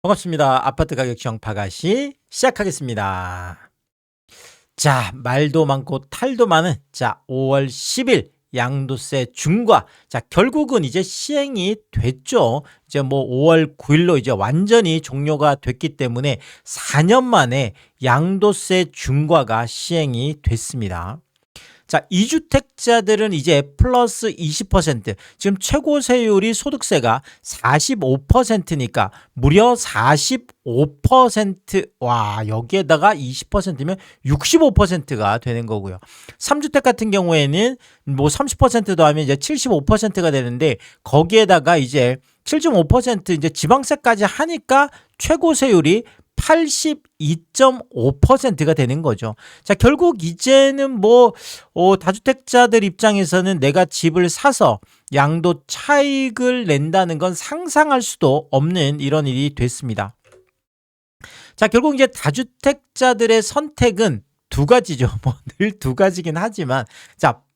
반갑습니다. 아파트 가격 정파가시 시작하겠습니다. 자, 말도 많고 탈도 많은 5월 10일 양도세 중과 결국은 이제 시행이 됐죠. 이제 뭐 5월 9일로 이제 완전히 종료가 됐기 때문에 4년 만에 양도세 중과가 시행이 됐습니다. 이주택자들은 이제 플러스 20%, 지금 최고 세율이 소득세가 45%니까 무려 45%, 와, 여기에다가 20%면 65%가 되는 거고요. 3주택 같은 경우에는 뭐 30% 더하면 이제 75%가 되는데, 거기에다가 이제 7.5% 이제 지방세까지 하니까 최고 세율이 82.5%가 되는 거죠. 결국 이제는 뭐 다주택자들 입장에서는 내가 집을 사서 양도 차익을 낸다는 건 상상할 수도 없는 이런 일이 됐습니다. 결국 이제 다주택자들의 선택은 두 가지죠. 뭐 늘 두 가지긴 하지만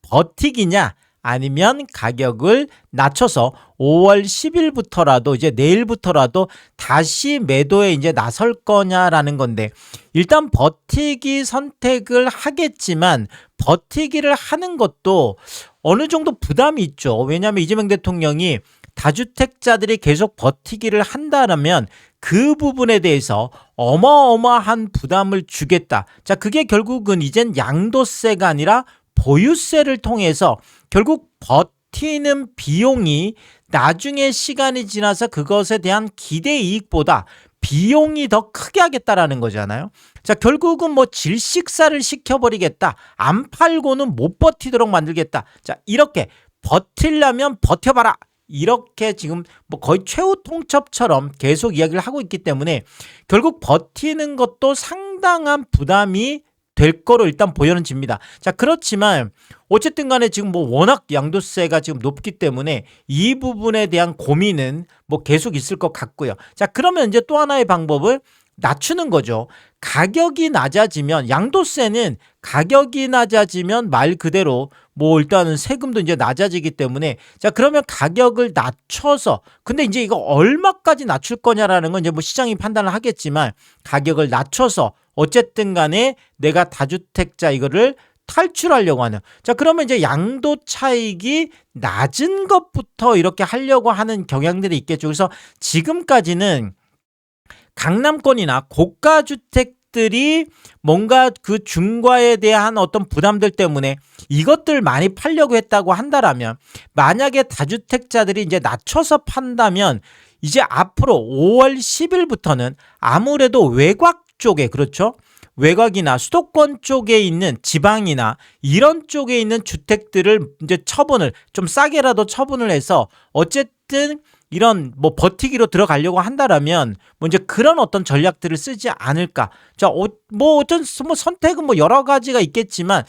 버티기냐 아니면 가격을 낮춰서 5월 10일부터라도 이제 내일부터라도 다시 매도에 이제 나설 거냐라는 건데, 일단 버티기 선택을 하겠지만 버티기를 하는 것도 어느 정도 부담이 있죠. 왜냐하면 이재명 대통령이 다주택자들이 계속 버티기를 한다면 그 부분에 대해서 어마어마한 부담을 주겠다. 그게 결국은 이젠 양도세가 아니라 보유세를 통해서 결국 버티는 비용이 나중에 시간이 지나서 그것에 대한 기대 이익보다 비용이 더 크게 하겠다라는 거잖아요. 결국은 뭐 질식사를 시켜버리겠다. 안 팔고는 못 버티도록 만들겠다. 이렇게 버틸려면 버텨봐라. 이렇게 지금 뭐 거의 최후 통첩처럼 계속 이야기를 하고 있기 때문에 결국 버티는 것도 상당한 부담이 될 거로 일단 보여집니다. 그렇지만 어쨌든 간에 지금 뭐 워낙 양도세가 지금 높기 때문에 이 부분에 대한 고민은 뭐 계속 있을 것 같고요. 그러면 이제 또 하나의 방법을 낮추는 거죠. 가격이 낮아지면, 양도세는 가격이 낮아지면 말 그대로 뭐 일단은 세금도 이제 낮아지기 때문에, 그러면 가격을 낮춰서, 근데 이제 이거 얼마까지 낮출 거냐라는 건 이제 뭐 시장이 판단을 하겠지만, 가격을 낮춰서 어쨌든 간에 내가 다주택자 이거를 탈출하려고 하는. 그러면 이제 양도 차익이 낮은 것부터 이렇게 하려고 하는 경향들이 있겠죠. 그래서 지금까지는 강남권이나 고가주택들이 뭔가 그 중과에 대한 어떤 부담들 때문에 이것들 많이 팔려고 했다고 한다라면, 만약에 다주택자들이 이제 낮춰서 판다면 이제 앞으로 5월 10일부터는 아무래도 외곽 쪽에, 그렇죠? 외곽이나 수도권 쪽에 있는 지방이나 이런 쪽에 있는 주택들을 이제 처분을 좀 싸게라도 처분을 해서 어쨌든 이런 뭐 버티기로 들어가려고 한다라면 뭐 이제 그런 어떤 전략들을 쓰지 않을까. 뭐 어떤 뭐 선택은 뭐 여러 가지가 있겠지만,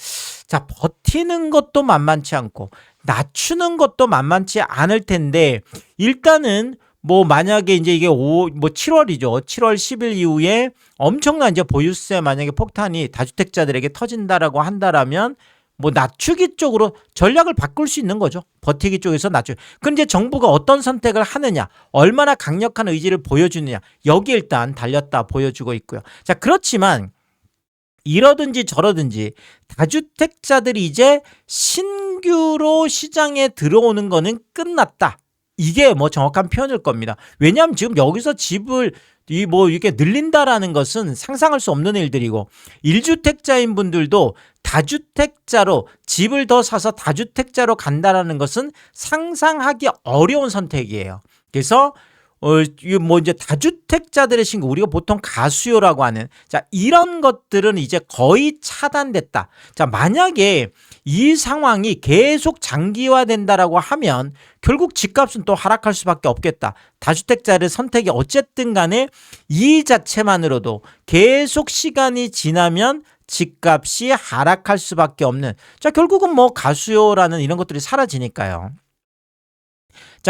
버티는 것도 만만치 않고 낮추는 것도 만만치 않을 텐데, 일단은 뭐 만약에 이제 이게 7월이죠. 7월 10일 이후에 엄청난 이제 보유세 만약에 폭탄이 다주택자들에게 터진다라고 한다라면 뭐 낮추기 쪽으로 전략을 바꿀 수 있는 거죠. 버티기 쪽에서 낮추기. 그럼 이제 정부가 어떤 선택을 하느냐, 얼마나 강력한 의지를 보여주느냐, 여기 일단 달렸다 보여주고 있고요. 그렇지만 이러든지 저러든지 다주택자들이 이제 신규로 시장에 들어오는 거는 끝났다. 이게 뭐 정확한 표현일 겁니다. 왜냐하면 지금 여기서 집을 이렇게 늘린다라는 것은 상상할 수 없는 일들이고, 1주택자인 분들도 다주택자로 집을 더 사서 다주택자로 간다라는 것은 상상하기 어려운 선택이에요. 그래서 뭐 이제 다주택자들의 신고, 우리가 보통 가수요라고 하는 이런 것들은 이제 거의 차단됐다. 만약에 이 상황이 계속 장기화된다라고 하면 결국 집값은 또 하락할 수밖에 없겠다. 다주택자의 선택이 어쨌든 간에 이 자체만으로도 계속 시간이 지나면 집값이 하락할 수밖에 없는, 결국은 뭐 가수요라는 이런 것들이 사라지니까요.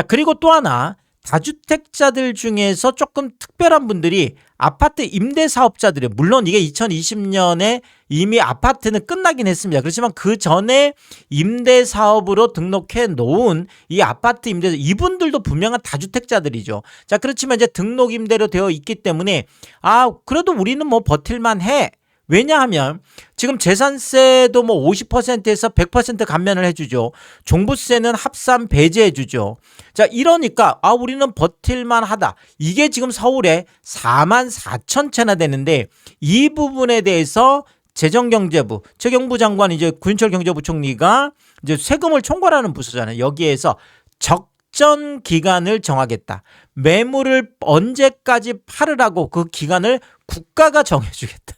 그리고 또 하나, 다주택자들 중에서 조금 특별한 분들이 아파트 임대사업자들이에요. 물론 이게 2020년에 이미 아파트는 끝나긴 했습니다. 그렇지만 그 전에 임대사업으로 등록해 놓은 이 아파트 임대사, 이분들도 분명한 다주택자들이죠. 자, 그렇지만 이제 등록 임대로 되어 있기 때문에 그래도 우리는 뭐 버틸만 해. 왜냐하면 지금 재산세도 뭐 50%에서 100% 감면을 해주죠. 종부세는 합산 배제해주죠. 자, 이러니까 우리는 버틸만 하다. 이게 지금 서울에 4만 4천 채나 되는데 이 부분에 대해서 재정경제부, 최경부 장관 이제 구윤철 경제부총리가 이제 세금을 총괄하는 부서잖아요. 여기에서 적정 기간을 정하겠다. 매물을 언제까지 팔으라고 그 기간을 국가가 정해주겠다.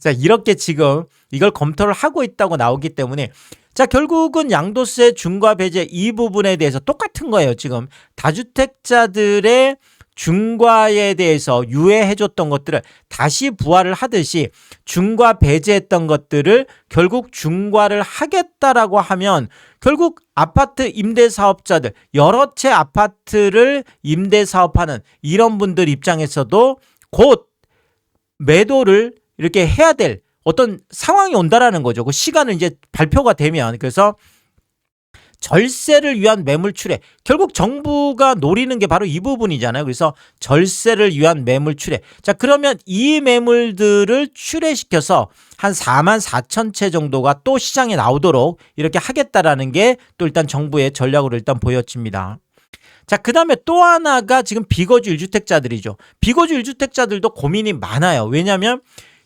자, 이렇게 지금 이걸 검토를 하고 있다고 나오기 때문에 자, 결국은 양도세 중과 배제 이 부분에 대해서 똑같은 거예요. 지금 다주택자들의 중과에 대해서 유예해줬던 것들을 다시 부활을 하듯이 중과 배제했던 것들을 결국 중과를 하겠다라고 하면 결국 아파트 임대사업자들, 여러 채 아파트를 임대사업하는 이런 분들 입장에서도 곧 매도를 이렇게 해야 될 어떤 상황이 온다라는 거죠. 그 시간은 이제 발표가 되면. 그래서 절세를 위한 매물 출회. 결국 정부가 노리는 게 바로 이 부분이잖아요. 그래서 절세를 위한 매물 출회. 자, 그러면 이 매물들을 출회시켜서 한 4만 4천 채 정도가 또 시장에 나오도록 이렇게 하겠다라는 게 또 일단 정부의 전략으로 일단 보여집니다. 자, 그 다음에 또 하나가 지금 비거주 1주택자들이죠. 비거주 1주택자들도 고민이 많아요. 왜냐하면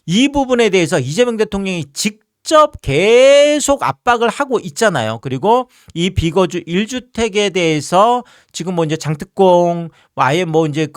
이 부분에 대해서 이재명 대통령이 직접 계속 압박을 하고 있잖아요. 그리고 이 비거주 1주택에 대해서 지금 뭐 이제 장특공, 아예 뭐 이제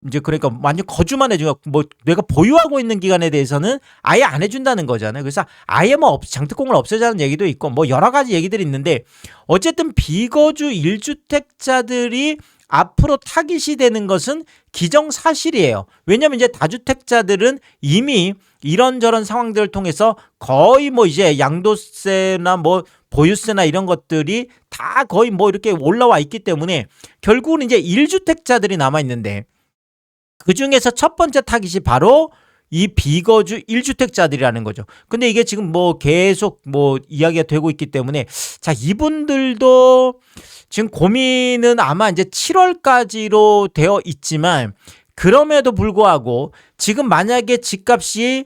이제 그러니까 완전 거주만 해주고 뭐 내가 보유하고 있는 기간에 대해서는 아예 안 해준다는 거잖아요. 그래서 아예 뭐 장특공을 없애자는 얘기도 있고 뭐 여러 가지 얘기들이 있는데 어쨌든 비거주 1주택자들이 앞으로 타깃이 되는 것은 기정사실이에요. 왜냐하면 이제 다주택자들은 이미 이런저런 상황들을 통해서 거의 뭐 이제 양도세나 뭐 보유세나 이런 것들이 다 거의 뭐 이렇게 올라와 있기 때문에 결국은 이제 1주택자들이 남아있는데 그 중에서 첫 번째 타깃이 바로 이 비거주 1주택자들이라는 거죠. 근데 이게 지금 뭐 계속 뭐 이야기가 되고 있기 때문에 자, 이분들도 지금 고민은 아마 이제 7월까지로 되어 있지만 그럼에도 불구하고 지금 만약에 집값이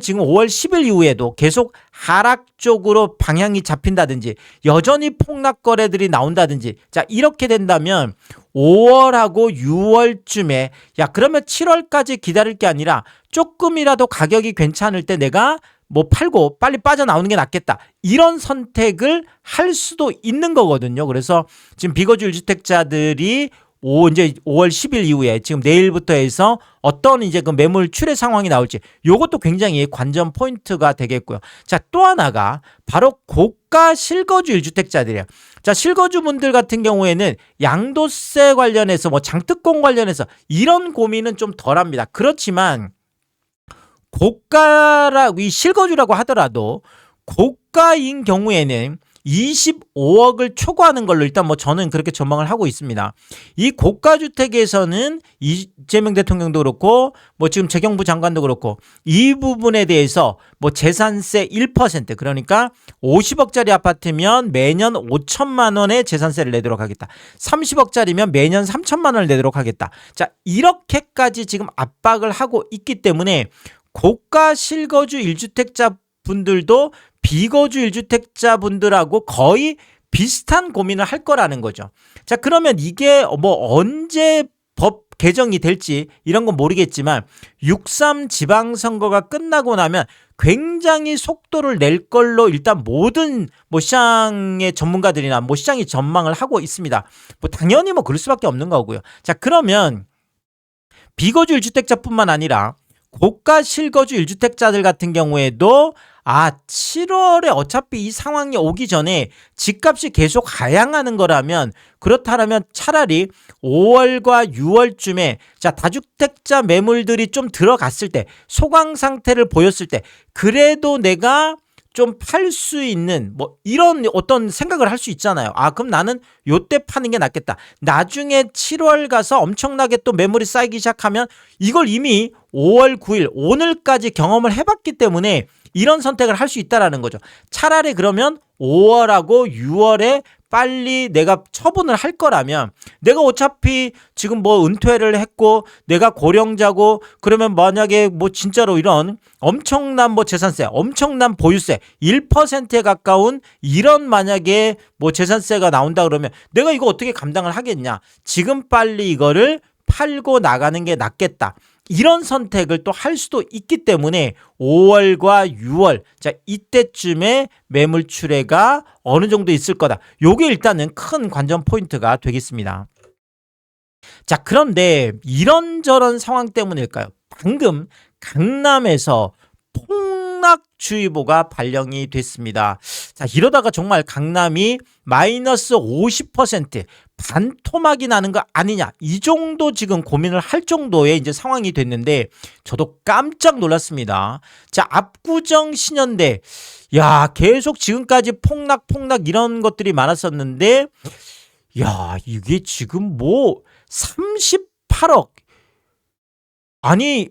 지금 5월 10일 이후에도 계속 하락 쪽으로 방향이 잡힌다든지 여전히 폭락 거래들이 나온다든지 자, 이렇게 된다면 5월하고 6월쯤에 그러면 7월까지 기다릴 게 아니라 조금이라도 가격이 괜찮을 때 내가 뭐 팔고 빨리 빠져나오는 게 낫겠다. 이런 선택을 할 수도 있는 거거든요. 그래서 지금 비거주 1주택자들이 이제 5월 10일 이후에 지금 내일부터 해서 어떤 이제 그 매물 출회 상황이 나올지 요것도 굉장히 관전 포인트가 되겠고요. 자, 또 하나가 바로 고가 실거주 1주택자들이에요. 자, 실거주분들 같은 경우에는 양도세 관련해서 뭐 장특공 관련해서 이런 고민은 좀 덜합니다. 그렇지만 이 실거주라고 하더라도 고가인 경우에는 25억을 초과하는 걸로 일단 뭐 저는 그렇게 전망을 하고 있습니다. 이 고가주택에서는 이재명 대통령도 그렇고 뭐 지금 재경부 장관도 그렇고 이 부분에 대해서 뭐 재산세 1% 그러니까 50억짜리 아파트면 매년 5천만 원의 재산세를 내도록 하겠다. 30억짜리면 매년 3천만 원을 내도록 하겠다. 자, 이렇게까지 지금 압박을 하고 있기 때문에 고가 실거주 1주택자 분들도 비거주 1주택자 분들하고 거의 비슷한 고민을 할 거라는 거죠. 자, 그러면 이게 뭐 언제 법 개정이 될지 이런 건 모르겠지만 6.3 지방선거가 끝나고 나면 굉장히 속도를 낼 걸로 일단 모든 뭐 시장의 전문가들이나 뭐 시장이 전망을 하고 있습니다. 뭐 당연히 뭐 그럴 수밖에 없는 거고요. 자, 그러면 비거주 1주택자뿐만 아니라 고가 실거주 1주택자들 같은 경우에도 7월에 어차피 이 상황이 오기 전에 집값이 계속 하향하는 거라면 그렇다면 차라리 5월과 6월쯤에 자, 다주택자 매물들이 좀 들어갔을 때 소강 상태를 보였을 때 그래도 내가 좀 팔 수 있는 뭐 이런 어떤 생각을 할 수 있잖아요. 아, 그럼 나는 요때 파는 게 낫겠다. 나중에 7월 가서 엄청나게 또 매물이 쌓이기 시작하면 이걸 이미 5월 9일 오늘까지 경험을 해봤기 때문에 이런 선택을 할 수 있다라는 거죠. 차라리 그러면 5월하고 6월에 빨리 내가 처분을 할 거라면 내가 어차피 지금 뭐 은퇴를 했고 내가 고령자고 그러면 만약에 뭐 진짜로 이런 엄청난 뭐 재산세, 엄청난 보유세 1%에 가까운 이런 만약에 뭐 재산세가 나온다 그러면 내가 이거 어떻게 감당을 하겠냐. 지금 빨리 이거를 팔고 나가는 게 낫겠다. 이런 선택을 또 할 수도 있기 때문에 5월과 6월 자 이때쯤에 매물 출회가 어느 정도 있을 거다. 요게 일단은 큰 관전 포인트가 되겠습니다. 자, 그런데 이런저런 상황 때문일까요? 방금 강남에서 폭락주의보가 발령이 됐습니다. 자, 이러다가 정말 강남이 마이너스 50% 반토막이 나는 거 아니냐, 이 정도 지금 고민을 할 정도의 이제 상황이 됐는데 저도 깜짝 놀랐습니다. 자, 압구정 신현대, 야, 계속 지금까지 폭락 이런 것들이 많았었는데, 야, 이게 지금 뭐 38억, 아니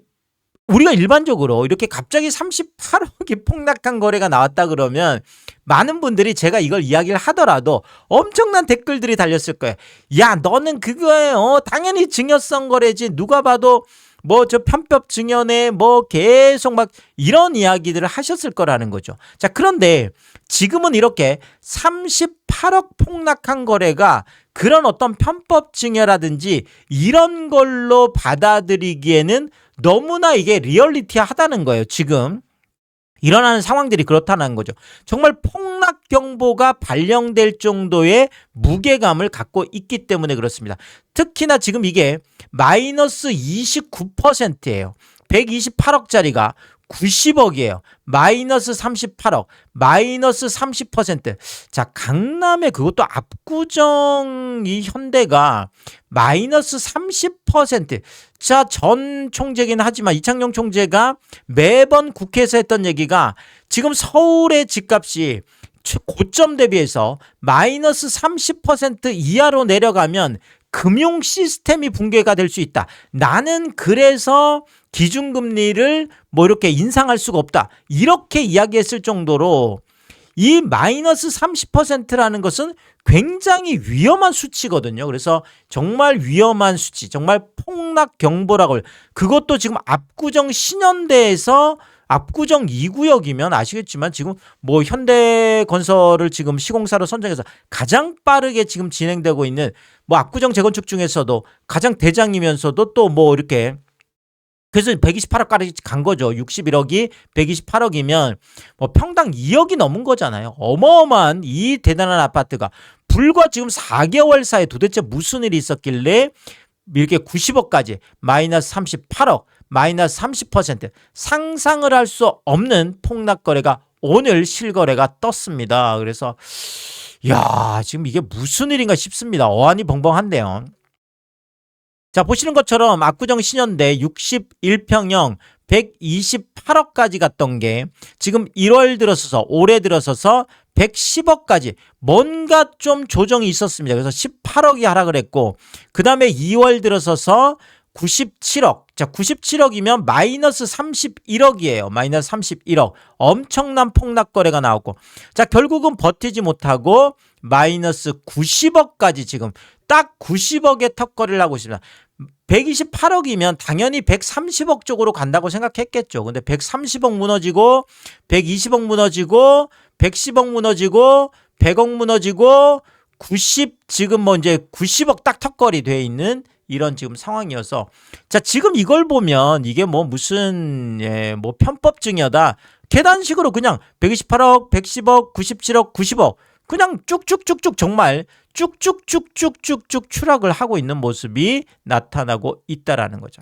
우리가 일반적으로 이렇게 갑자기 38억이 폭락한 거래가 나왔다 그러면 많은 분들이 제가 이걸 이야기를 하더라도 엄청난 댓글들이 달렸을 거예요. 야, 너는 그거에 당연히 증여성 거래지, 누가 봐도 뭐 저 편법 증여네 뭐 계속 막 이런 이야기들을 하셨을 거라는 거죠. 자, 그런데 지금은 이렇게 38억 폭락한 거래가 그런 어떤 편법 증여라든지 이런 걸로 받아들이기에는 너무나 이게 리얼리티하다는 거예요. 지금 일어나는 상황들이 그렇다는 거죠. 정말 폭락 경보가 발령될 정도의 무게감을 갖고 있기 때문에 그렇습니다. 특히나 지금 이게 마이너스 29%예요. 128억짜리가 90억이에요. 마이너스 38억, 마이너스 30%. 자, 강남에 그것도 압구정 이 현대가 마이너스 30%. 자, 전 총재긴 하지만 이창용 총재가 매번 국회에서 했던 얘기가 지금 서울의 집값이 고점 대비해서 마이너스 30% 이하로 내려가면 금융 시스템이 붕괴가 될 수 있다. 나는 그래서 기준금리를 뭐 이렇게 인상할 수가 없다. 이렇게 이야기했을 정도로 이 마이너스 30%라는 것은 굉장히 위험한 수치거든요. 그래서 정말 위험한 수치, 정말 폭락 경보라고. 그것도 지금 압구정 신현대에서 압구정 2구역이면 아시겠지만 지금 뭐 현대건설을 지금 시공사로 선정해서 가장 빠르게 지금 진행되고 있는 뭐 압구정 재건축 중에서도 가장 대장이면서도 또 뭐 이렇게 그래서 128억까지 간 거죠. 61억이 128억이면 뭐 평당 2억이 넘은 거잖아요. 어마어마한 이 대단한 아파트가 불과 지금 4개월 사이에 도대체 무슨 일이 있었길래 이렇게 90억까지 마이너스 38억, 마이너스 30% 상상을 할 수 없는 폭락 거래가 오늘 실거래가 떴습니다. 그래서 야, 지금 이게 무슨 일인가 싶습니다. 어안이 벙벙한데요. 자, 보시는 것처럼 압구정 신현대 61평형 128억까지 갔던 게 지금 1월 들어서서 올해 들어서서 110억까지 뭔가 좀 조정이 있었습니다. 그래서 18억이 하락을 했고 그 다음에 2월 들어서서 97억. 자, 97억이면 마이너스 31억이에요. 마이너스 31억. 엄청난 폭락 거래가 나왔고. 자, 결국은 버티지 못하고 마이너스 90억까지 지금 딱 90억의 턱걸이를 하고 있습니다. 128억이면 당연히 130억 쪽으로 간다고 생각했겠죠. 근데 130억 무너지고 120억 무너지고 110억 무너지고 100억 무너지고 90 지금 뭐 이제 90억 딱 턱걸이 돼 있는 이런 지금 상황이어서 자, 지금 이걸 보면 이게 뭐 무슨 뭐 편법 증여다. 계단식으로 그냥 128억, 110억, 97억, 90억 그냥 쭉쭉쭉쭉 정말 쭉쭉쭉쭉쭉쭉 추락을 하고 있는 모습이 나타나고 있다라는 거죠.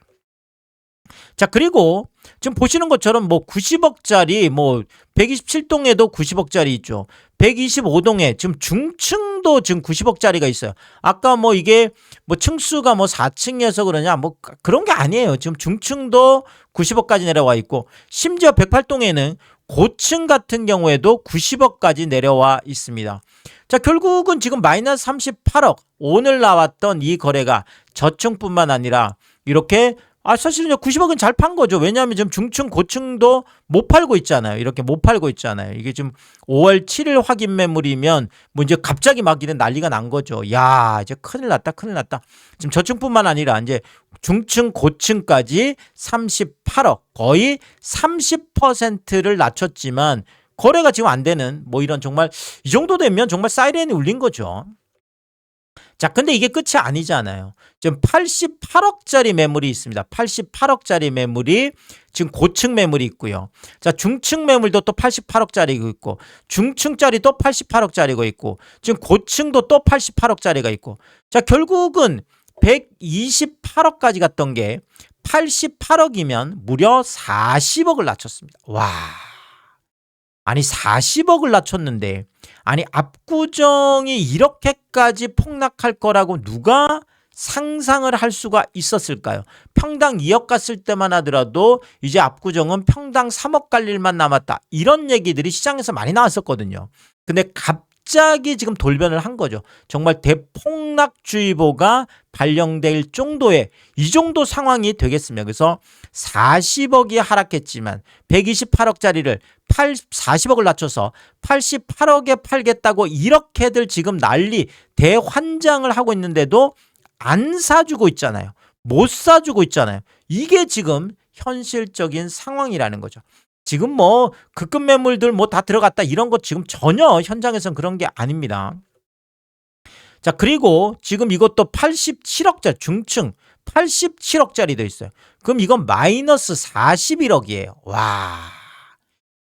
자, 그리고 지금 보시는 것처럼 뭐 90억짜리 뭐 127동에도 90억짜리 있죠. 125동에 지금 중층도 지금 90억짜리가 있어요. 아까 뭐 이게 뭐 층수가 뭐 4층이어서 그러냐 뭐 그런 게 아니에요. 지금 중층도 90억까지 내려와 있고 심지어 108동에는 고층 같은 경우에도 90억까지 내려와 있습니다. 자, 결국은 지금 마이너스 38억 오늘 나왔던 이 거래가 저층뿐만 아니라 이렇게 사실은 90억은 잘 판 거죠. 왜냐하면 지금 중층, 고층도 못 팔고 있잖아요. 이렇게 못 팔고 있잖아요. 이게 지금 5월 7일 확인 매물이면 뭐 이제 갑자기 막 이런 난리가 난 거죠. 야, 이제 큰일 났다, 큰일 났다. 지금 저층뿐만 아니라 이제 중층, 고층까지 38억, 거의 30%를 낮췄지만 거래가 지금 안 되는 뭐 이런 정말 이 정도 되면 정말 사이렌이 울린 거죠. 자, 근데 이게 끝이 아니잖아요. 지금 88억짜리 매물이 있습니다. 88억짜리 매물이 지금 고층 매물이 있고요. 자, 중층 매물도 또 88억짜리가 있고, 중층짜리 또 88억짜리가 있고, 지금 고층도 또 88억짜리가 있고. 자, 결국은 128억까지 갔던 게 88억이면 무려 40억을 낮췄습니다. 와. 아니 40억을 낮췄는데 아니 압구정이 이렇게까지 폭락할 거라고 누가 상상을 할 수가 있었을까요? 평당 2억 갔을 때만 하더라도 이제 압구정은 평당 3억 갈 일만 남았다. 이런 얘기들이 시장에서 많이 나왔었거든요. 근데 갑자기 지금 돌변을 한 거죠. 정말 대폭락주의보가 발령될 정도의 이 정도 상황이 되겠습니다. 그래서 40억이 하락했지만 128억짜리를 40억을 낮춰서 88억에 팔겠다고 이렇게들 지금 난리 대환장을 하고 있는데도 안 사주고 있잖아요. 못 사주고 있잖아요. 이게 지금 현실적인 상황이라는 거죠. 지금 뭐 급급 매물들 뭐 다 들어갔다 이런 거 지금 전혀 현장에서는 그런 게 아닙니다. 자, 그리고 지금 이것도 87억짜리 중층 87억짜리도 있어요. 그럼 이건 마이너스 41억이에요. 와.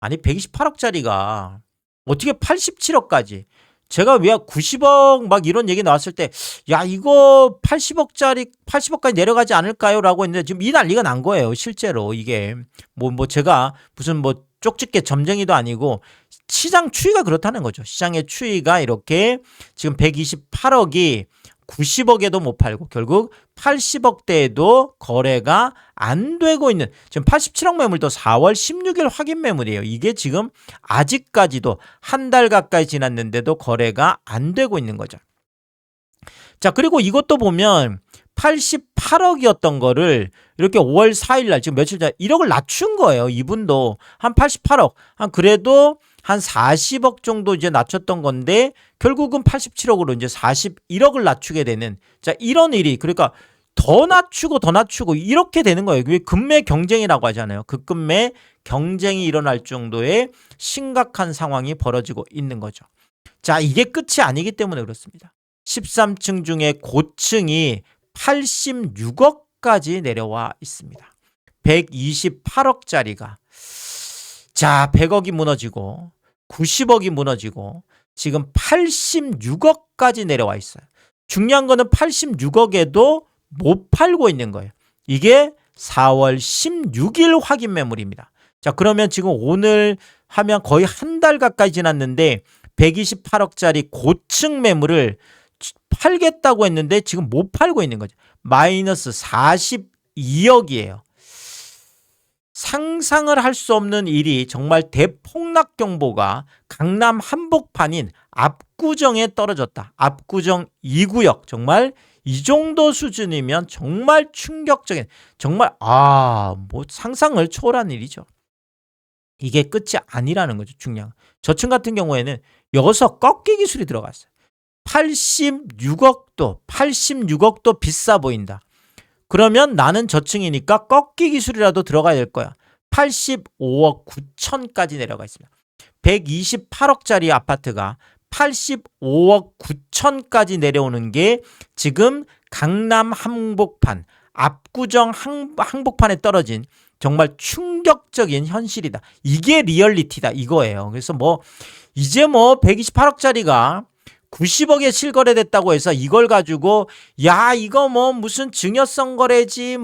아니 128억짜리가 어떻게 87억까지 제가 왜 90억 막 이런 얘기 나왔을 때 야 이거 80억까지 내려가지 않을까요? 라고 했는데 지금 이 난리가 난 거예요. 실제로 이게 뭐 제가 무슨 뭐 쪽집게 점쟁이도 아니고 시장 추이가 그렇다는 거죠. 시장의 추이가 이렇게 지금 128억이 90억에도 못 팔고 결국 80억대에도 거래가 안 되고 있는 지금 87억 매물도 4월 16일 확인 매물이에요. 이게 지금 아직까지도 한 달 가까이 지났는데도 거래가 안 되고 있는 거죠. 자, 그리고 이것도 보면 88억이었던 거를 이렇게 5월 4일 날 지금 며칠 전 1억을 낮춘 거예요. 이분도 한 88억 한 그래도 한 40억 정도 이제 낮췄던 건데 결국은 87억으로 이제 41억을 낮추게 되는 자 이런 일이 그러니까 더 낮추고 이렇게 되는 거예요. 그게 급매 경쟁이라고 하잖아요. 급매 경쟁이 일어날 정도의 심각한 상황이 벌어지고 있는 거죠. 자, 이게 끝이 아니기 때문에 그렇습니다. 13층 중에 고층이 86억까지 내려와 있습니다. 128억짜리가 자 100억이 무너지고 90억이 무너지고 지금 86억까지 내려와 있어요. 중요한 거는 86억에도 못 팔고 있는 거예요. 이게 4월 16일 확인 매물입니다. 자, 그러면 지금 오늘 하면 거의 한 달 가까이 지났는데 128억짜리 고층 매물을 팔겠다고 했는데 지금 못 팔고 있는 거죠. 마이너스 42억이에요. 상상을 할 수 없는 일이 정말 대폭락 경보가 강남 한복판인 압구정에 떨어졌다. 압구정 2구역 정말 이 정도 수준이면 정말 충격적인 정말 뭐 상상을 초월한 일이죠. 이게 끝이 아니라는 거죠. 중요한 저층 같은 경우에는 여기서 꺾기 기술이 들어갔어요. 86억도 비싸 보인다. 그러면 나는 저층이니까 꺾기 기술이라도 들어가야 될 거야. 85억 9천까지 내려가 있습니다. 128억짜리 아파트가 85억 9천까지 내려오는 게 지금 강남 한복판, 압구정 한복판에 떨어진 정말 충격적인 현실이다. 이게 리얼리티다 이거예요. 그래서 이제 128억짜리가 90억에 실거래됐다고 해서 이걸 가지고 야 이거 무슨 증여성 거래지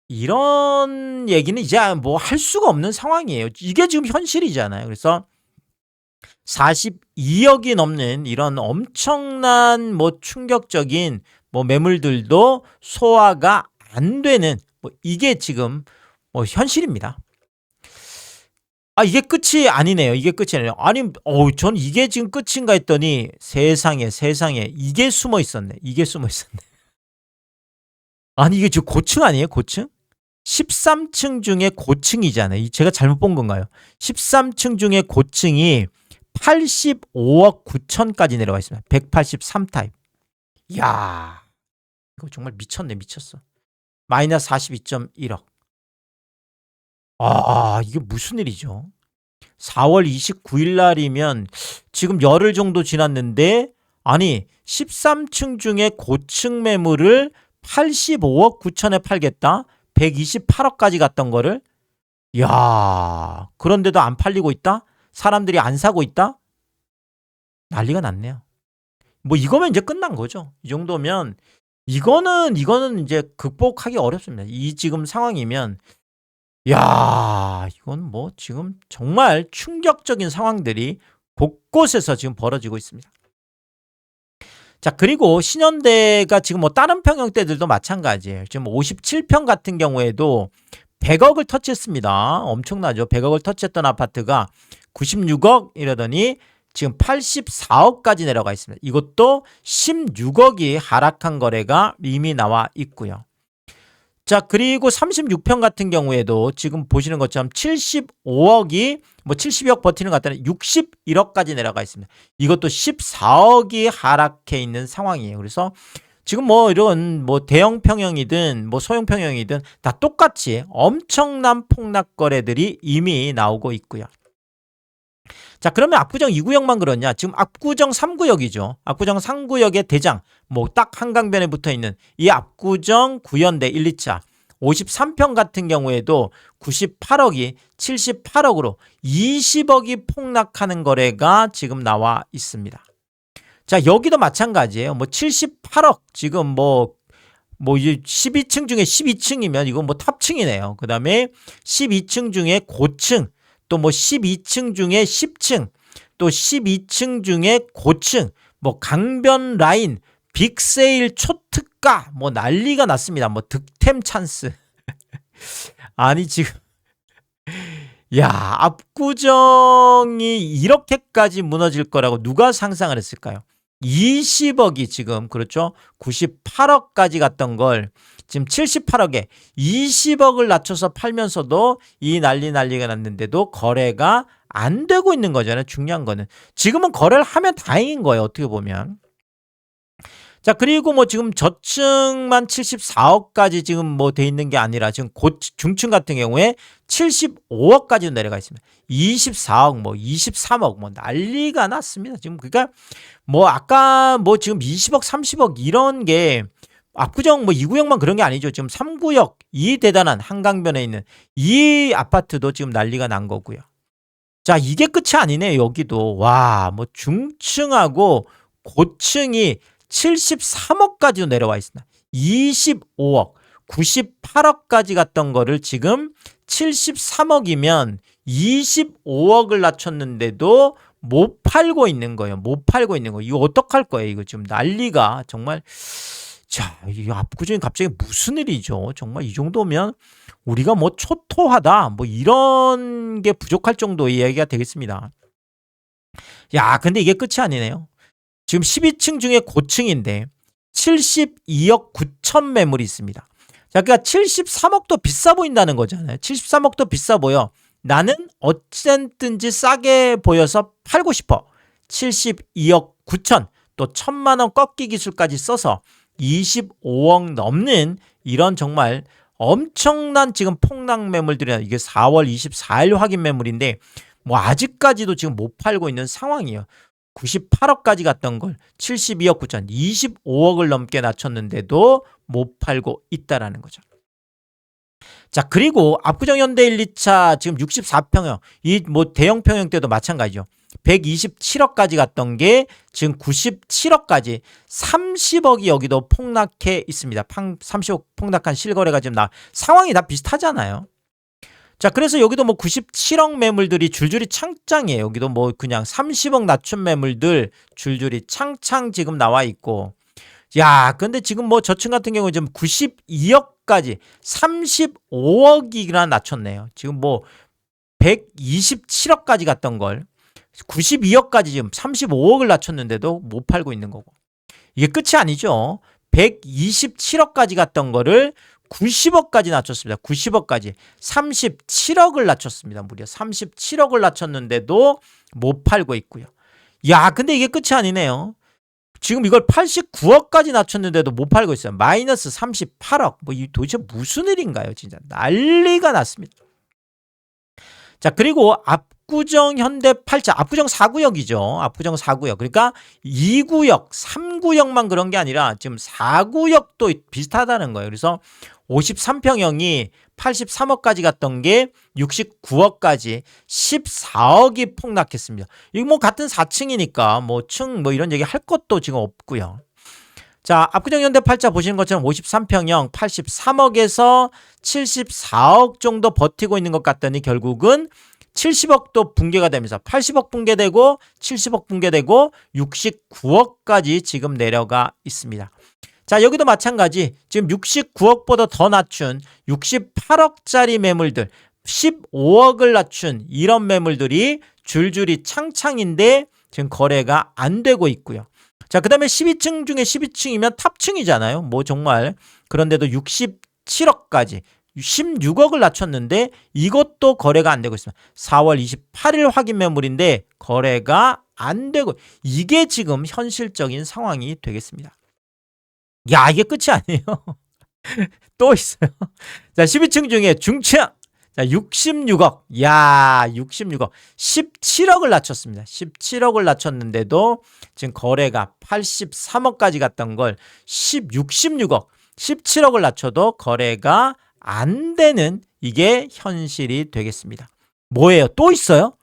이런 얘기는 이제 할 수가 없는 상황이에요. 이게 지금 현실이잖아요. 그래서 42억이 넘는 이런 엄청난 충격적인 매물들도 소화가 안 되는 이게 지금 현실입니다. 아, 이게 끝이 아니네요. 이게 끝이 아니에요. 아니, 전 이게 지금 끝인가 했더니 세상에, 세상에. 이게 숨어 있었네. 이게 숨어 있었네. 아니, 이게 지금 고층 아니에요? 고층? 13층 중에 고층이잖아요. 제가 잘못 본 건가요? 13층 중에 고층이 85억 9천까지 내려가 있습니다. 183 타입. 이야, 이거 정말 미쳤네, 미쳤어. 마이너스 42.1억. 아, 이게 무슨 일이죠? 4월 29일 날이면 지금 열흘 정도 지났는데, 아니 13층 중에 고층 매물을 85억 9천에 팔겠다? 128억까지 갔던 거를, 야, 그런데도 안 팔리고 있다? 사람들이 안 사고 있다? 난리가 났네요. 뭐 이거면 이제 끝난 거죠. 이 정도면 이거는 이제 극복하기 어렵습니다. 이 지금 상황이면, 야, 이건 뭐 지금 정말 충격적인 상황들이 곳곳에서 지금 벌어지고 있습니다. 자, 그리고 신현대가 지금 뭐 다른 평형대들도 마찬가지예요. 지금 57평 같은 경우에도 100억을 터치했습니다. 엄청나죠. 100억을 터치했던 아파트가 96억 이러더니 지금 84억까지 내려가 있습니다. 이것도 16억이 하락한 거래가 이미 나와 있고요. 자, 그리고 36평 같은 경우에도 지금 보시는 것처럼 75억이 뭐 70억 버티는 것 같다는 61억까지 내려가 있습니다. 이것도 14억이 하락해 있는 상황이에요. 그래서 지금 뭐 이런 뭐 대형 평형이든 뭐 소형 평형이든 다 똑같이 엄청난 폭락 거래들이 이미 나오고 있고요. 자, 그러면 압구정 2구역만 그렇냐? 지금 압구정 3구역이죠. 압구정 3구역의 대장, 뭐 딱 한강변에 붙어 있는 이 압구정 구현대 1, 2차 53평 같은 경우에도 98억이 78억으로 20억이 폭락하는 거래가 지금 나와 있습니다. 자, 여기도 마찬가지예요. 뭐 78억 지금 뭐 이제 12층 중에 12층이면 이건 뭐 탑층이네요. 그 다음에 12층 중에 고층, 또 뭐 12층 중에 10층, 또 12층 중에 고층, 뭐 강변 라인, 빅세일 초특가, 뭐 난리가 났습니다. 뭐 득템 찬스. 아니 지금 야, 압구정이 이렇게까지 무너질 거라고 누가 상상을 했을까요? 20억이 지금 그렇죠? 98억까지 갔던 걸 지금 78억에 20억을 낮춰서 팔면서도 이 난리가 났는데도 거래가 안 되고 있는 거잖아요. 중요한 거는 지금은 거래를 하면 다행인 거예요. 어떻게 보면. 자, 그리고 뭐 지금 저층만 74억까지 지금 뭐 돼 있는 게 아니라 지금 중층 같은 경우에 75억까지 내려가 있습니다. 24억, 뭐 23억, 뭐 난리가 났습니다. 지금 그러니까 뭐 아까 뭐 지금 20억, 30억 이런 게 압구정 뭐 2구역만 그런 게 아니죠. 지금 3구역 이 대단한 한강변에 있는 이 아파트도 지금 난리가 난 거고요. 자, 이게 끝이 아니네. 여기도 와, 뭐 중층하고 고층이 73억까지도 내려와 있습니다. 25억, 98억까지 갔던 거를 지금 73억이면 25억을 낮췄는데도 못 팔고 있는 거예요. 못 팔고 있는 거. 이거 어떡할 거예요? 이거 지금 난리가 정말. 자, 이 압구정이 갑자기 무슨 일이죠? 정말 이 정도면 우리가 뭐 초토하다 뭐 이런 게 부족할 정도의 이야기가 되겠습니다. 야, 근데 이게 끝이 아니네요. 지금 12층 중에 고층인데 72억 9천 매물이 있습니다. 자, 그러니까 73억도 비싸 보인다는 거잖아요. 73억도 비싸 보여. 나는 어쨌든지 싸게 보여서 팔고 싶어. 72억 9천, 또 1,000만 원 꺾기 기술까지 써서 25억 넘는 이런 정말 엄청난 지금 폭락 매물들이, 이게 4월 24일 확인 매물인데 뭐 아직까지도 지금 못 팔고 있는 상황이에요. 98억까지 갔던 걸 72억 9천, 25억을 넘게 낮췄는데도 못 팔고 있다라는 거죠. 자, 그리고 압구정 현대 1, 2차 지금 64평형, 이 뭐 대형 평형 때도 마찬가지죠. 127억까지 갔던 게 지금 97억까지 30억이 여기도 폭락해 있습니다. 30억 폭락한 실거래가 지금 상황이 다 비슷하잖아요. 자, 그래서 여기도 뭐 97억 매물들이 줄줄이 창짱이에요. 여기도 뭐 그냥 30억 낮춘 매물들 줄줄이 창창 지금 나와 있고. 야, 근데 지금 뭐 저층 같은 경우 지금 92억까지 35억이나 낮췄네요. 지금 뭐 127억까지 갔던 걸 92억까지 지금 35억을 낮췄는데도 못 팔고 있는 거고. 이게 끝이 아니죠. 127억까지 갔던 거를 90억까지 낮췄습니다. 90억까지 37억을 낮췄습니다. 무려 37억을 낮췄는데도 못 팔고 있고요. 야, 근데 이게 끝이 아니네요. 지금 이걸 89억까지 낮췄는데도 못 팔고 있어요. 마이너스 38억. 뭐 이 도대체 무슨 일인가요? 진짜 난리가 났습니다. 자, 그리고 압구정 현대팔자, 압구정 4구역이죠. 압구정 4구역. 그러니까 2구역, 3구역만 그런 게 아니라 지금 4구역도 비슷하다는 거예요. 그래서 53평형이 83억까지 갔던 게 69억까지 14억이 폭락했습니다. 이거 뭐 같은 4층이니까 뭐 층 뭐 이런 얘기 할 것도 지금 없고요. 자, 압구정 현대팔자 보시는 것처럼 53평형 83억에서 74억 정도 버티고 있는 것 같더니 결국은 70억도 붕괴가 되면서 80억 붕괴되고 70억 붕괴되고 69억까지 지금 내려가 있습니다. 자, 여기도 마찬가지. 지금 69억보다 더 낮춘 68억짜리 매물들, 15억을 낮춘 이런 매물들이 줄줄이 창창인데 지금 거래가 안 되고 있고요. 자, 그 다음에 12층 중에 12층이면 탑층이잖아요. 뭐 정말. 그런데도 67억까지 16억을 낮췄는데 이것도 거래가 안 되고 있습니다. 4월 28일 확인 매물인데 거래가 안 되고, 이게 지금 현실적인 상황이 되겠습니다. 야, 이게 끝이 아니에요. 또 있어요. 자, 12층 중에 중층. 자, 66억. 야, 66억. 17억을 낮췄습니다. 17억을 낮췄는데도 지금 거래가 83억까지 갔던 걸 66억. 17억을 낮춰도 거래가 안 되는, 이게 현실이 되겠습니다. 뭐예요? 또 있어요?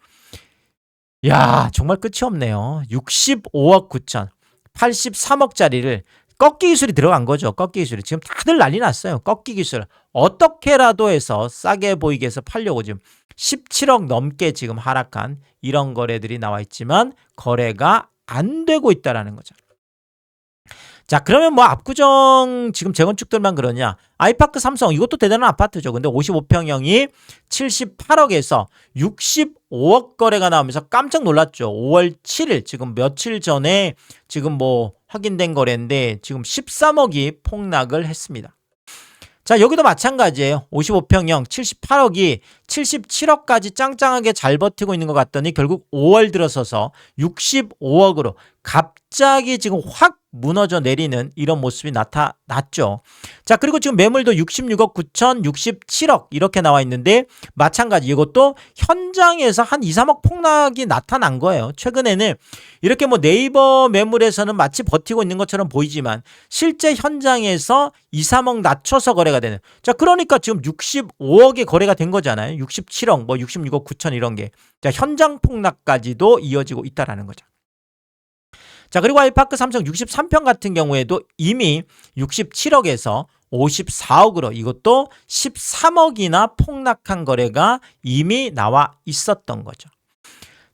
야, 정말 끝이 없네요. 65억 9천. 83억짜리를 꺾기 기술이 들어간 거죠. 꺾기 기술이. 지금 다들 난리 났어요. 꺾기 기술. 어떻게라도 해서 싸게 보이게 해서 팔려고 지금 17억 넘게 지금 하락한 이런 거래들이 나와 있지만 거래가 안 되고 있다라는 거죠. 자, 그러면 뭐 압구정 지금 재건축들만 그러냐? 아이파크 삼성, 이것도 대단한 아파트죠. 근데 55평형이 78억에서 65억 거래가 나오면서 깜짝 놀랐죠. 5월 7일, 지금 며칠 전에 지금 뭐 확인된 거래인데 지금 13억이 폭락을 했습니다. 자, 여기도 마찬가지예요. 55평형 78억이 77억까지 짱짱하게 잘 버티고 있는 것 같더니 결국 5월 들어서서 65억으로 갑자기 지금 확 무너져 내리는 이런 모습이 나타났죠. 자, 그리고 지금 매물도 66억 9천, 67억 이렇게 나와 있는데 마찬가지 이것도 현장에서 한 2, 3억 폭락이 나타난 거예요. 최근에는 이렇게 뭐 네이버 매물에서는 마치 버티고 있는 것처럼 보이지만 실제 현장에서 2, 3억 낮춰서 거래가 되는. 자, 그러니까 지금 65억의 거래가 된 거잖아요. 67억, 뭐 66억 9천 이런 게. 자, 현장 폭락까지도 이어지고 있다라는 거죠. 자, 그리고 아이파크 삼성 63평 같은 경우에도 이미 67억에서 54억으로 이것도 13억이나 폭락한 거래가 이미 나와 있었던 거죠.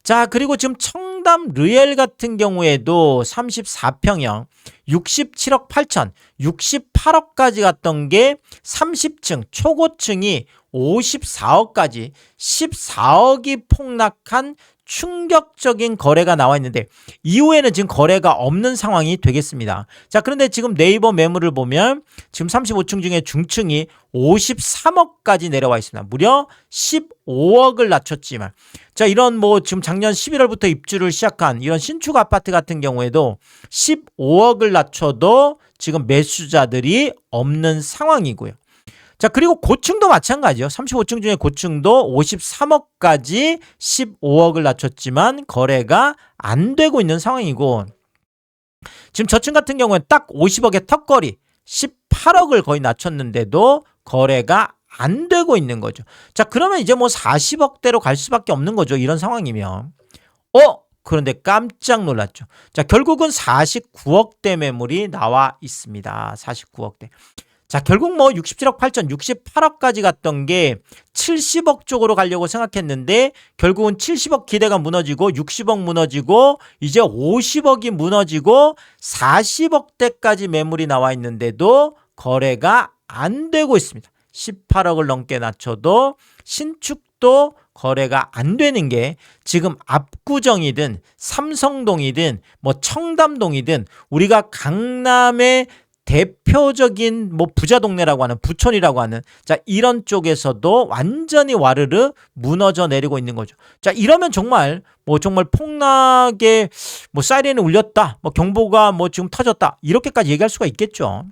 자, 그리고 지금 청담 르엘 같은 경우에도 34평형 67억 8천, 68억까지 갔던 게 30층 초고층이 54억까지 14억이 폭락한 충격적인 거래가 나와 있는데 이후에는 지금 거래가 없는 상황이 되겠습니다. 자, 그런데 지금 네이버 매물을 보면 지금 35층 중에 중층이 53억까지 내려와 있습니다. 무려 15억을 낮췄지만, 자, 이런 뭐 지금 작년 11월부터 입주를 시작한 이런 신축 아파트 같은 경우에도 15억을 낮춰도 지금 매수자들이 없는 상황이고요. 자, 그리고 고층도 마찬가지요. 35층 중에 고층도 53억까지 15억을 낮췄지만 거래가 안 되고 있는 상황이고, 지금 저층 같은 경우는 딱 50억의 턱걸이 18억을 거의 낮췄는데도 거래가 안 되고 있는 거죠. 자, 그러면 이제 뭐 40억대로 갈 수밖에 없는 거죠. 이런 상황이면. 그런데 깜짝 놀랐죠. 자, 결국은 49억대 매물이 나와 있습니다. 49억대. 자, 결국 뭐 67억 8천, 68억까지 갔던 게 70억 쪽으로 가려고 생각했는데 결국은 70억 기대가 무너지고 60억 무너지고 이제 50억이 무너지고 40억대까지 매물이 나와 있는데도 거래가 안 되고 있습니다. 18억을 넘게 낮춰도 신축 이것도 거래가 안 되는 게 지금 압구정이든 삼성동이든 뭐 청담동이든 우리가 강남의 대표적인 뭐 부자 동네라고 하는 부촌이라고 하는 자 이런 쪽에서도 완전히 와르르 무너져 내리고 있는 거죠. 자 이러면 정말 뭐 정말 폭락의 뭐 사이렌이 울렸다, 뭐 경보가 뭐 지금 터졌다 이렇게까지 얘기할 수가 있겠죠.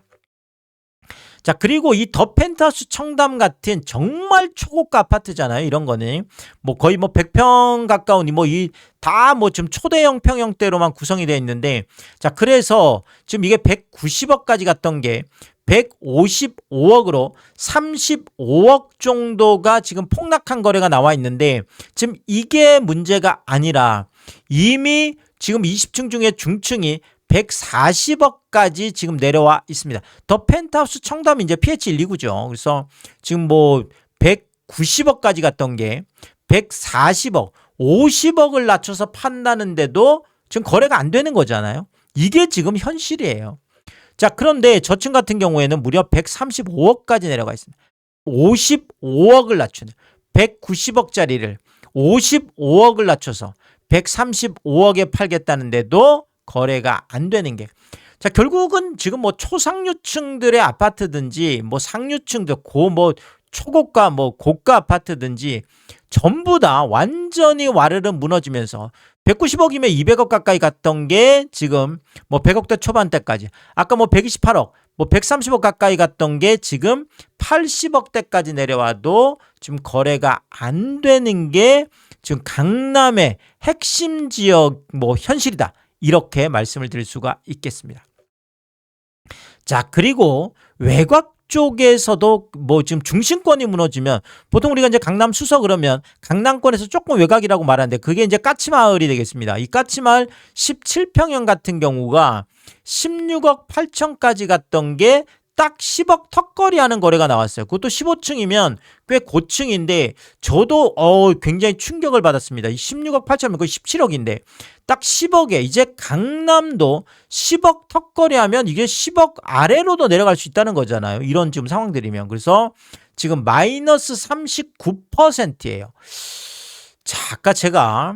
자 그리고 이 더 펜트하우스 청담 같은 정말 초고가 아파트잖아요. 이런 거는 뭐 거의 뭐 100평 가까운 뭐 이 다 뭐 지금 초대형 평형대로만 구성이 되어 있는데 자 그래서 지금 이게 190억까지 갔던 게 155억으로 35억 정도가 지금 폭락한 거래가 나와 있는데 지금 이게 문제가 아니라 이미 지금 20층 중에 중층이 140억까지 지금 내려와 있습니다. 더 펜트하우스 청담이 이제 PH129죠. 그래서 지금 뭐 190억까지 갔던 게 140억, 50억을 낮춰서 판다는데도 지금 거래가 안 되는 거잖아요. 이게 지금 현실이에요. 자, 그런데 저층 같은 경우에는 무려 135억까지 내려가 있습니다. 55억을 낮추는 190억짜리를 55억을 낮춰서 135억에 팔겠다는데도 거래가 안 되는 게. 자, 결국은 지금 뭐 초상류층들의 아파트든지 뭐 상류층들 뭐 초고가 뭐 고가 아파트든지 전부 다 완전히 와르르 무너지면서 190억이면 200억 가까이 갔던 게 지금 뭐 100억대 초반대까지 아까 뭐 128억 뭐 130억 가까이 갔던 게 지금 80억대까지 내려와도 지금 거래가 안 되는 게 지금 강남의 핵심 지역 뭐 현실이다. 이렇게 말씀을 드릴 수가 있겠습니다. 자, 그리고 외곽 쪽에서도 뭐 지금 중심권이 무너지면 보통 우리가 이제 강남 수서 그러면 강남권에서 조금 외곽이라고 말하는데 그게 이제 까치마을이 되겠습니다. 이 까치마을 17평형 같은 경우가 16억 8천까지 갔던 게 딱 10억 턱걸이 하는 거래가 나왔어요. 그것도 15층이면 꽤 고층인데 저도 굉장히 충격을 받았습니다. 이 16억 8천이면 거의 17억인데 딱 10억에 이제 강남도 10억 턱걸이 하면 이게 10억 아래로도 내려갈 수 있다는 거잖아요. 이런 지금 상황들이면. 그래서 지금 마이너스 39%예요. 자, 아까 제가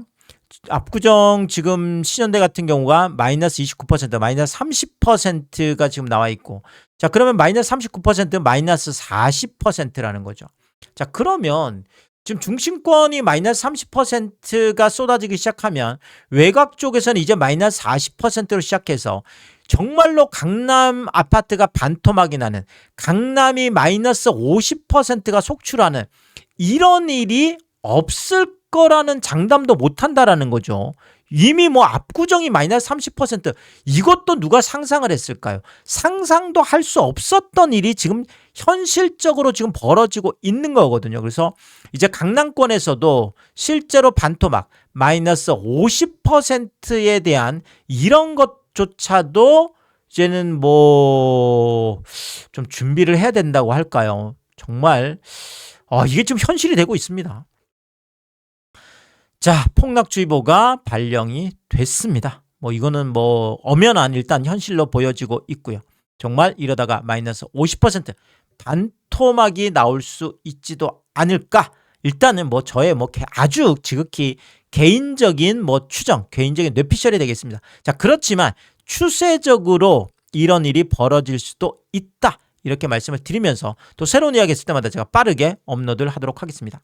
압구정 지금 신현대 같은 경우가 마이너스 29%, 마이너스 30%가 지금 나와 있고 자 그러면 마이너스 39% 마이너스 40%라는 거죠. 자 그러면 지금 중심권이 마이너스 30%가 쏟아지기 시작하면 외곽 쪽에서는 이제 마이너스 40%로 시작해서 정말로 강남 아파트가 반토막이 나는 강남이 마이너스 50%가 속출하는 이런 일이 없을 거라는 장담도 못한다라는 거죠. 이미 뭐 압구정이 마이너스 30% 이것도 누가 상상을 했을까요? 상상도 할 수 없었던 일이 지금 현실적으로 지금 벌어지고 있는 거거든요. 그래서 이제 강남권에서도 실제로 반토막 마이너스 50%에 대한 이런 것조차도 이제는 뭐 좀 준비를 해야 된다고 할까요? 정말 이게 지금 현실이 되고 있습니다. 자, 폭락주의보가 발령이 됐습니다. 뭐 이거는 뭐 엄연한 일단 현실로 보여지고 있고요. 정말 이러다가 마이너스 50% 반토막이 나올 수 있지도 않을까? 일단은 뭐 저의 뭐 아주 지극히 개인적인 뭐 추정, 개인적인 뇌피셜이 되겠습니다. 자, 그렇지만 추세적으로 이런 일이 벌어질 수도 있다. 이렇게 말씀을 드리면서 또 새로운 이야기 있을 때마다 제가 빠르게 업로드를 하도록 하겠습니다.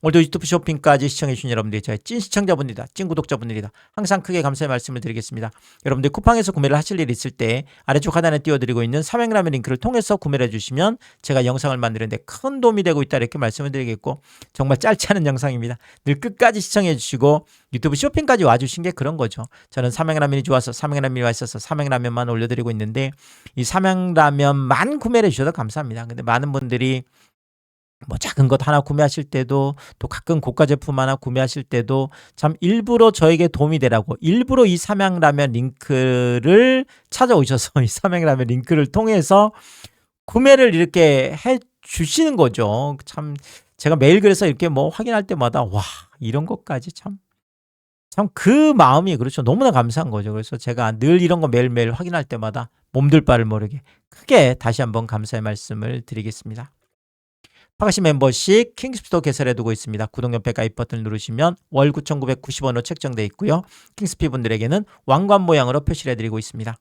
오늘도 유튜브 쇼핑까지 시청해주신 여러분들이 저의 찐 시청자분들이다. 찐 구독자분들이다. 항상 크게 감사의 말씀을 드리겠습니다. 여러분들 쿠팡에서 구매를 하실 일 있을 때 아래쪽 하단에 띄워드리고 있는 삼행라면 링크를 통해서 구매를 해주시면 제가 영상을 만드는데 큰 도움이 되고 있다 이렇게 말씀을 드리겠고 정말 짧지 않은 영상입니다. 늘 끝까지 시청해주시고 유튜브 쇼핑까지 와주신 게 그런 거죠. 저는 삼행라면이 좋아서 삼행라면이 맛있어서 삼행라면만 올려드리고 있는데 이 삼행라면만 구매를 해주셔도 감사합니다. 근데 많은 분들이 뭐 작은 것 하나 구매하실 때도 또 가끔 고가 제품 하나 구매하실 때도 참 일부러 저에게 도움이 되라고 일부러 이 삼양라면 링크를 찾아오셔서 이 삼양라면 링크를 통해서 구매를 이렇게 해 주시는 거죠. 참 제가 매일 그래서 이렇게 뭐 확인할 때마다 와 이런 것까지 참 그 마음이 그렇죠. 너무나 감사한 거죠. 그래서 제가 늘 이런 거 매일매일 확인할 때마다 몸둘 바를 모르게 크게 다시 한번 감사의 말씀을 드리겠습니다. 파가시 멤버십 킹스피도 개설해두고 있습니다. 구독연패 가입 버튼을 누르시면 월 9,990원으로 책정되어 있고요. 킹스피 분들에게는 왕관 모양으로 표시를 해드리고 있습니다.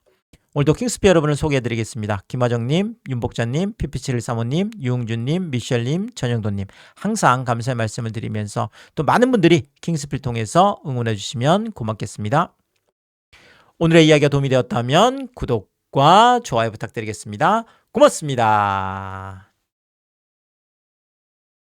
오늘도 킹스피 여러분을 소개해드리겠습니다. 김화정님, 윤복자님, PP7135님, 유흥준님, 미셸님, 전영도님 항상 감사의 말씀을 드리면서 또 많은 분들이 킹스피를 통해서 응원해주시면 고맙겠습니다. 오늘의 이야기가 도움이 되었다면 구독과 좋아요 부탁드리겠습니다. 고맙습니다.